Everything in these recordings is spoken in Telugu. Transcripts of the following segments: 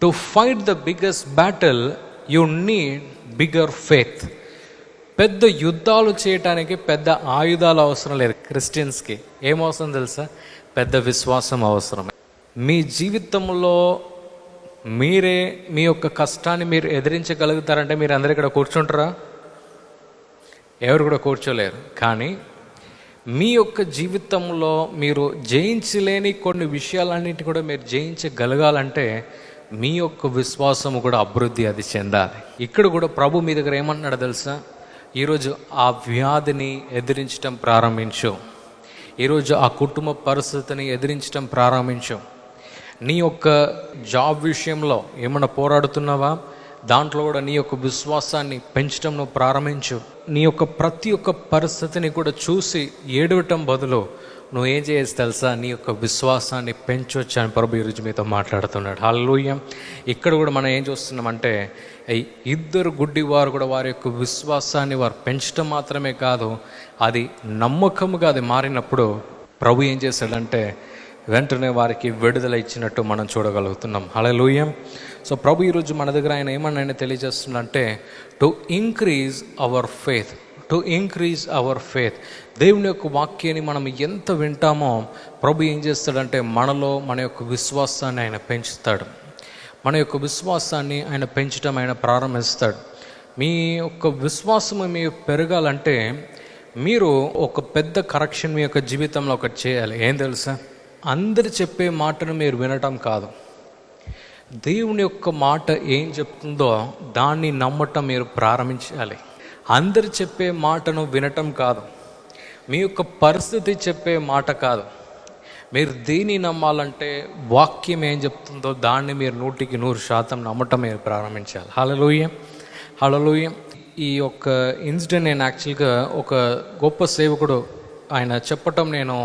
To fight the biggest battle you need bigger faith. పెద్ద యుద్ధాలు చేయటానికి పెద్ద ఆయుధాలు అవసరం లేదు. క్రిస్టియన్స్కి ఏం అవసరం తెలుసా? పెద్ద విశ్వాసం అవసరం. మీ జీవితంలో మీరే మీ యొక్క కష్టాన్ని మీరు ఎదిరించగలుగుతారంటే మీరు అందరు ఇక్కడ కూర్చుంటారా? ఎవరు కూడా కూర్చోలేరు. కానీ మీ యొక్క జీవితంలో మీరు జయించలేని కొన్ని విషయాలన్నింటి కూడా మీరు జయించగలగాలంటే మీ యొక్క విశ్వాసం కూడా అభివృద్ధి అది చెందాలి. ఇక్కడ కూడా ప్రభు మీ దగ్గర ఏమన్నాడు తెలుసా? ఈరోజు ఆ వ్యాధిని ఎదిరించడం ప్రారంభించు. ఈరోజు ఆ కుటుంబ పరిస్థితిని ఎదిరించడం ప్రారంభించు. నీ యొక్క జాబ్ విషయంలో ఏమన్నా పోరాడుతున్నావా? దాంట్లో కూడా నీ యొక్క విశ్వాసాన్ని పెంచడం నువ్వు ప్రారంభించు. నీ యొక్క ప్రతి ఒక్క పరిస్థితిని కూడా చూసి ఏడవటం బదులు నువ్వు ఏం చేయొచ్చు తెలుసా? నీ యొక్క విశ్వాసాన్ని పెంచవచ్చు అని ప్రభు ఈరోజు మీతో మాట్లాడుతున్నాడు. హల్లెలూయా. ఇక్కడ కూడా మనం ఏం చూస్తున్నామంటే ఇద్దరు గుడ్డివారు కూడా వారి యొక్క విశ్వాసాన్ని వారు పెంచడం మాత్రమే కాదు, అది నమ్మకముగా అది మారినప్పుడు ప్రభు ఏం చేశాడంటే వెంటనే వారికి విడుదల ఇచ్చినట్టు మనం చూడగలుగుతున్నాం. హల్లెలూయా. సో ప్రభు ఈరోజు మన దగ్గర ఆయన ఏమన్నా తెలియజేస్తుందంటే to increase our faith, to increase our faith. దేవుని యొక్క వాక్యాన్ని మనం ఎంత వింటామో ప్రభు ఏం చేస్తాడంటే మనలో మన యొక్క విశ్వాసాన్ని ఆయన పెంచుతాడు. మన యొక్క విశ్వాసాన్ని ఆయన పెంచడం ఆయన ప్రారంభిస్తాడు. మీ యొక్క విశ్వాసం మీరు పెరగాలంటే మీరు ఒక పెద్ద కరెక్షన్ మీ యొక్క జీవితంలో ఒకటి చేయాలి. ఏం తెలుసా? అందరు చెప్పే మాటను మీరు వినటం కాదు, దేవుని యొక్క మాట ఏం చెప్తుందో దాన్ని నమ్మటం మీరు ప్రారంభించాలి. అందరు చెప్పే మాటను వినటం కాదు, మీ యొక్క పరిస్థితి చెప్పే మాట కాదు. మీరు దేన్ని నమ్మాలంటే వాక్యం ఏం చెప్తుందో దాన్ని మీరు 100% నమ్మటం మీరు ప్రారంభించాలి. హల్లెలూయా, హల్లెలూయా. ఈ యొక్క ఇన్సిడెంట్ నేను యాక్చువల్గా ఒక గొప్ప సేవకుడు ఆయన చెప్పటం నేను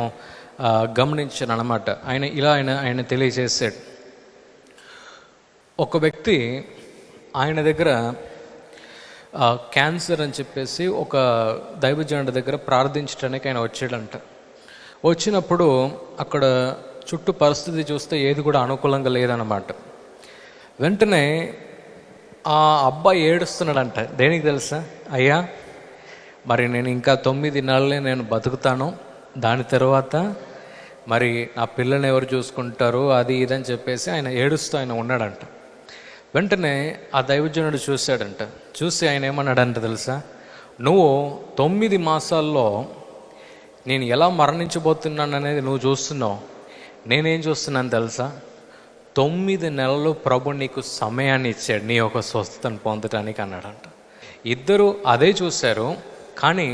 గమనించాను అన్నమాట. ఆయన తెలియజేశాడు. ఒక వ్యక్తి ఆయన దగ్గర క్యాన్సర్ అని చెప్పేసి ఒక దైవజనుడి దగ్గర ప్రార్థించడానికి ఆయన వచ్చాడంట. వచ్చినప్పుడు అక్కడ చుట్టూ పరిస్థితి చూస్తే ఏది కూడా అనుకూలంగా లేదన్నమాట. వెంటనే ఆ అబ్బాయి ఏడుస్తున్నాడంట. దేనికి తెలుసా? అయ్యా, మరి నేను ఇంకా 9 నెలలే నేను బతుకుతాను, దాని తర్వాత మరి నా పిల్లల్ని ఎవరు చూసుకుంటారు, అది ఇదని చెప్పేసి ఆయన ఏడుస్తూ ఆయన ఉన్నాడంట. వెంటనే ఆ దైవజనుడు చూశాడంట. చూసి ఆయన ఏమన్నాడంట తెలుసా? నువ్వు 9 మాసాల్లో నేను ఎలా మరణించబోతున్నాను అనేది నువ్వు చూస్తున్నావు, నేనేం చూస్తున్నాను తెలుసా? 9 నెలలు ప్రభు నీకు సమయాన్ని ఇచ్చాడు నీ యొక్క స్వస్థతను పొందటానికి అన్నాడంట. ఇద్దరు అదే చూశారు. కానీ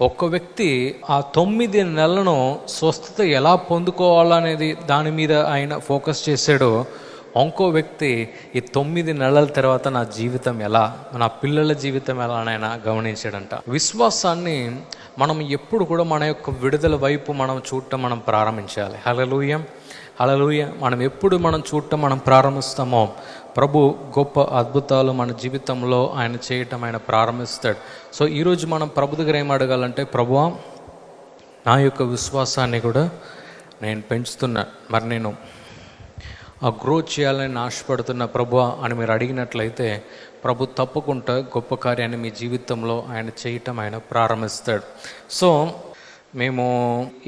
ఒక్క వ్యక్తి ఆ 9 నెలలను స్వస్థత ఎలా పొందుకోవాలనేది దాని మీద ఆయన ఫోకస్ చేశాడు. ఇంకో వ్యక్తి ఈ 9 నెలల తర్వాత నా జీవితం ఎలా, నా పిల్లల జీవితం ఎలా అని ఆయన గమనించాడంట. విశ్వాసాన్ని మనం ఎప్పుడు కూడా మన యొక్క విడుదల వైపు మనం చూడటం మనం ప్రారంభించాలి. హల్లెలూయా, హల్లెలూయా. మనం ఎప్పుడు మనం చూడటం మనం ప్రారంభిస్తామో ప్రభు గొప్ప అద్భుతాలు మన జీవితంలో ఆయన చేయటం ఆయన ప్రారంభిస్తాడు. సో ఈరోజు మనం ప్రభు దగ్గర ఏం అడగాలంటే, ప్రభువా నా యొక్క విశ్వాసాన్ని కూడా నేను పెంచుతున్నా, మరి నేను ఆ గ్రోత్ చేయాలని ఆశపడుతున్న ప్రభువా అని మీరు అడిగినట్లయితే ప్రభు తప్పకుండా గొప్ప కార్యాన్ని మీ జీవితంలో ఆయన చేయటం ఆయన ప్రారంభిస్తాడు. సో మేము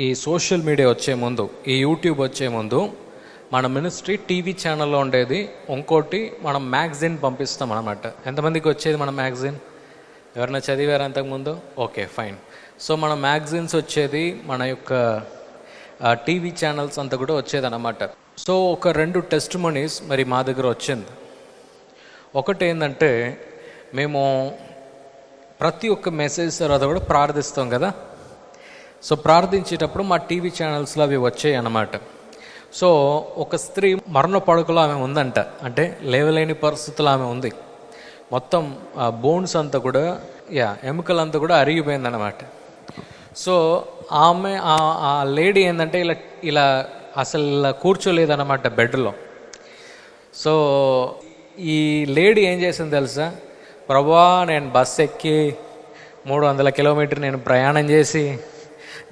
ఈ సోషల్ మీడియా వచ్చే ముందు, ఈ యూట్యూబ్ వచ్చే ముందు మన మినిస్ట్రీ టీవీ ఛానల్లో ఉండేది. ఇంకోటి మనం మ్యాగజైన్ పంపిస్తాం అన్నమాట. ఎంతమందికి వచ్చేది మన మ్యాగజైన్? ఎవరైనా చదివారు అంతకుముందు? Okay, fine. సో మన మ్యాగజైన్స్ వచ్చేది, మన యొక్క టీవీ ఛానల్స్ అంతా కూడా వచ్చేది అన్నమాట. సో ఒక 2 టెస్టిమోనీస్ మరి మా దగ్గర వచ్చింది. ఒకటి ఏంటంటే, మేము ప్రతి ఒక్క మెసేజ్ తర్వాత కూడా ప్రార్థిస్తాం కదా. సో ప్రార్థించేటప్పుడు మా టీవీ ఛానల్స్లో అవి వచ్చాయి అన్నమాట. సో ఒక స్త్రీ మరణ పడకలో ఆమె ఉందంట, అంటే లేవలేని పరిస్థితుల్లో ఆమె ఉంది. మొత్తం బోన్స్ అంతా కూడా ఎముకలంతా కూడా అరిగిపోయిందన్నమాట. సో ఆమె ఆ లేడీ ఏంటంటే ఇలా అసలు ఇలా కూర్చోలేదన్నమాట బెడ్లో. సో ఈ లేడీ ఏం చేసింది తెలుసా? ప్రభువా, నేను బస్సు ఎక్కి 300 కిలోమీటర్ నేను ప్రయాణం చేసి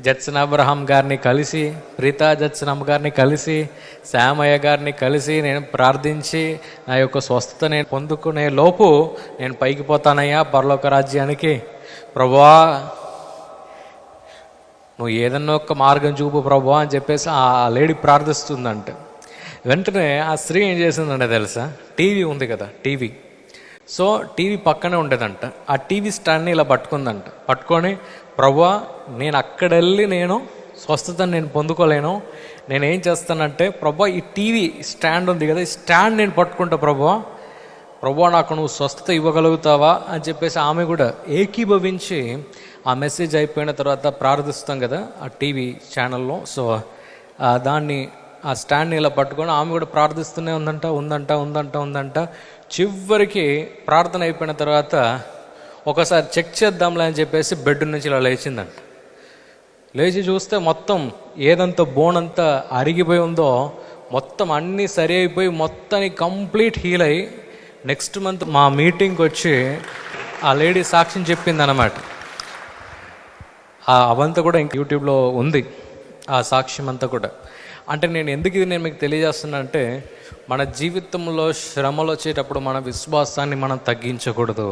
జడ్సన్ అబ్రహాం గారిని కలిసి, ప్రీతా జడ్సన్ అమ్మ గారిని కలిసి, శ్యామయ్య గారిని కలిసి నేను ప్రార్థించి నా యొక్క స్వస్థత నేను పొందుకునే లోపు నేను పైకి పోతానయ్యా పరలోక రాజ్యానికి. ప్రభువా నువ్వు ఏదన్నా ఒక మార్గం చూపు ప్రభువా అని చెప్పేసి ఆ లేడీ ప్రార్థిస్తుందంట. వెంటనే ఆ స్త్రీ ఏం చేసిందంటే తెలుసా, టీవీ ఉంది కదా, టీవీ. సో టీవీ పక్కనే ఉండేదంట. ఆ టీవీ స్టాండ్ని ఇలా పట్టుకుందంట. పట్టుకొని ప్రభువా నేను అక్కడ వెళ్ళి నేను స్వస్థతను నేను పొందుకోలేను, నేనేం చేస్తానంటే ప్రభువా ఈ టీవీ స్టాండ్ ఉంది కదా, ఈ స్టాండ్ నేను పట్టుకుంటా ప్రభువా, ప్రభువా నాకు నువ్వు స్వస్థత ఇవ్వగలుగుతావా అని చెప్పేసి ఆమె కూడా ఏకీభవించి ఆ మెసేజ్ అయిపోయిన తర్వాత ప్రార్థిస్తాం కదా ఆ టీవీ ఛానల్లో. సో దాన్ని ఆ స్టాండ్ని ఇలా పట్టుకొని ఆమె కూడా ప్రార్థిస్తూనే ఉందంట. చివరికి ప్రార్థన అయిపోయిన తర్వాత ఒకసారి చెక్ చేద్దాంలే అని చెప్పేసి బెడ్ నుంచి ఇలా లేచిందంట. లేచి చూస్తే మొత్తం ఏదంతా బోనంతా అరిగిపోయి ఉందో మొత్తం అన్నీ సరి అయిపోయి మొత్తానికి కంప్లీట్ హీల్ అయ్యి నెక్స్ట్ మంత్ మా మీటింగ్కి వచ్చి ఆ లేడీ సాక్ష్యం చెప్పింది అన్నమాట. అవంతా కూడా ఇంక యూట్యూబ్లో ఉంది ఆ సాక్ష్యం అంతా కూడా. అంటే నేను ఎందుకు ఇది నేను మీకు తెలియజేస్తున్నా అంటే, మన జీవితంలో శ్రమలు వచ్చేటప్పుడు మన విశ్వాసాన్ని మనం తగ్గించకూడదు.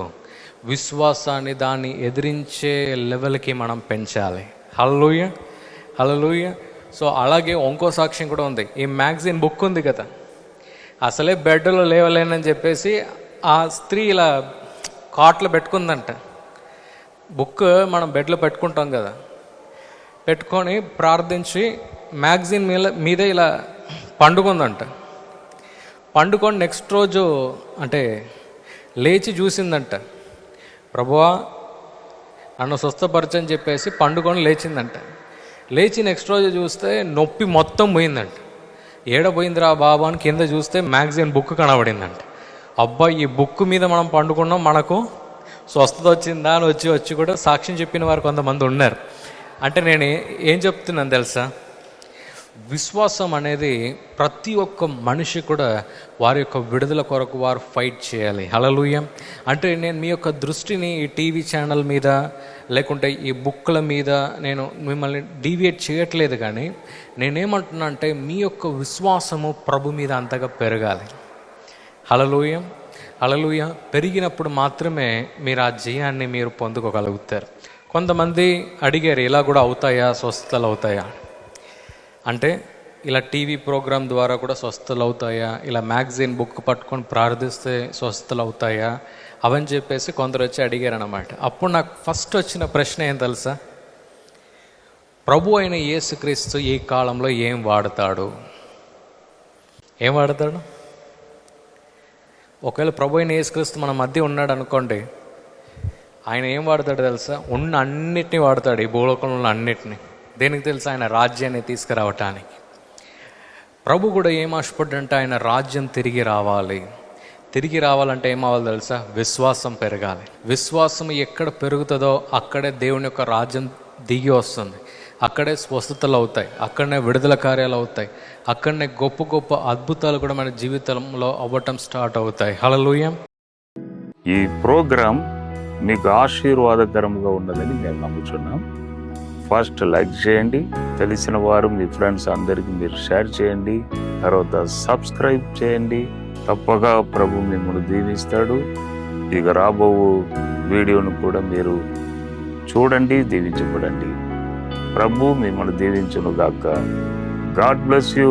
విశ్వాసాన్ని దాన్ని ఎదిరించే లెవెల్కి మనం పెంచాలి. హల్లెలూయా, హల్లెలూయా. సో అలాగే ఇంకో సాక్ష్యం కూడా ఉంది. ఈ మ్యాగజైన్ బుక్ ఉంది కదా, అసలే బెడ్లో లేవలేనని చెప్పేసి ఆ స్త్రీ ఇలా కాట్లో పెట్టుకుందంట. బుక్ మనం బెడ్లో పెట్టుకుంటాం కదా, పెట్టుకొని ప్రార్థించి మ్యాగజైన్ మీద ఇలా పండుకుందంట. పండుకొని నెక్స్ట్ రోజు అంటే లేచి చూసిందంట, ప్రభువా నన్ను స్వస్థపరచని చెప్పేసి పండుకొని లేచిందంట. లేచి నెక్స్ట్ రోజు చూస్తే నొప్పి మొత్తం పోయిందంట. ఏడపోయిందిరా బాబా అని కింద చూస్తే మ్యాగజైన్ బుక్ కనబడిందంట. అబ్బా ఈ బుక్ మీద మనం పండుకున్నాం, మనకు స్వస్థత వచ్చిందా అని వచ్చి కూడా సాక్ష్యం చెప్పిన వారు కొంతమంది ఉన్నారు. అంటే నేను ఏం చెప్తున్నాను తెలుసా, విశ్వాసం అనేది ప్రతి ఒక్క మనిషి కూడా వారి యొక్క విడుదల కొరకు వారు ఫైట్ చేయాలి. హల్లెలూయా. అంటే నేను మీ యొక్క దృష్టిని ఈ టీవీ ఛానల్ మీద లేకుంటే ఈ బుక్ల మీద నేను మిమ్మల్ని డీవియేట్ చేయట్లేదు, కానీ నేనేమంటున్నా అంటే మీ యొక్క విశ్వాసము ప్రభు మీద అంతగా పెరగాలి. హల్లెలూయా, హల్లెలూయా. పెరిగినప్పుడు మాత్రమే మీరు ఆ జయాన్ని మీరు పొందుకోగలుగుతారు. కొంతమంది అడిగారు, ఇలా కూడా అవుతాయా, స్వస్థతలు అవుతాయా అంటే, ఇలా టీవీ ప్రోగ్రాం ద్వారా కూడా స్వస్థతలు అవుతాయా, ఇలా మ్యాగజైన్ బుక్ పట్టుకొని ప్రార్థిస్తే స్వస్థతలు అవుతాయా అవని చెప్పేసి కొందరు వచ్చి అడిగారు అన్నమాట. అప్పుడు నాకు ఫస్ట్ వచ్చిన ప్రశ్న ఏం తెలుసా, ప్రభు అయిన యేసుక్రీస్తు ఈ కాలంలో ఏం వాడతాడు? ఒకవేళ ప్రభు అయిన యేసుక్రీస్తు మన మధ్య ఉన్నాడు అనుకోండి, ఆయన ఏం వాడతాడు తెలుసా? ఉన్న అన్నిటినీ వాడతాడు, ఈ భూలోకంలో ఉన్న అన్నిటినీ. దేనికి తెలుసా? ఆయన రాజ్యాన్ని తీసుకురావటానికి. ప్రభు కూడా ఏం ఆశపడ్డంటే ఆయన రాజ్యం తిరిగి రావాలి. తిరిగి రావాలంటే ఏమవ్వాలి తెలుసా? విశ్వాసం పెరగాలి. విశ్వాసం ఎక్కడ పెరుగుతుందో అక్కడే దేవుని యొక్క రాజ్యం దిగి వస్తుంది. అక్కడే స్వస్థతలు అవుతాయి, అక్కడనే విడుదల కార్యాలు అవుతాయి, అక్కడనే గొప్ప గొప్ప అద్భుతాలు కూడా మన జీవితంలో అవ్వటం స్టార్ట్ అవుతాయి. హల్లెలూయా. ఈ ప్రోగ్రాం మీకు ఆశీర్వాదకరంగా ఉన్నదని మేము నమ్ముతున్నాం. ఫస్ట్ లైక్ చేయండి, తెలిసిన వారు మీ ఫ్రెండ్స్ అందరికీ మీరు షేర్ చేయండి, తర్వాత సబ్స్క్రైబ్ చేయండి. తప్పగా ప్రభు మిమ్మల్ని దీవిస్తాడు. ఇక రాబో వీడియోను కూడా మీరు చూడండి, దీవించబడండి. ప్రభు మిమ్మల్ని దీవించును గాక. God bless you.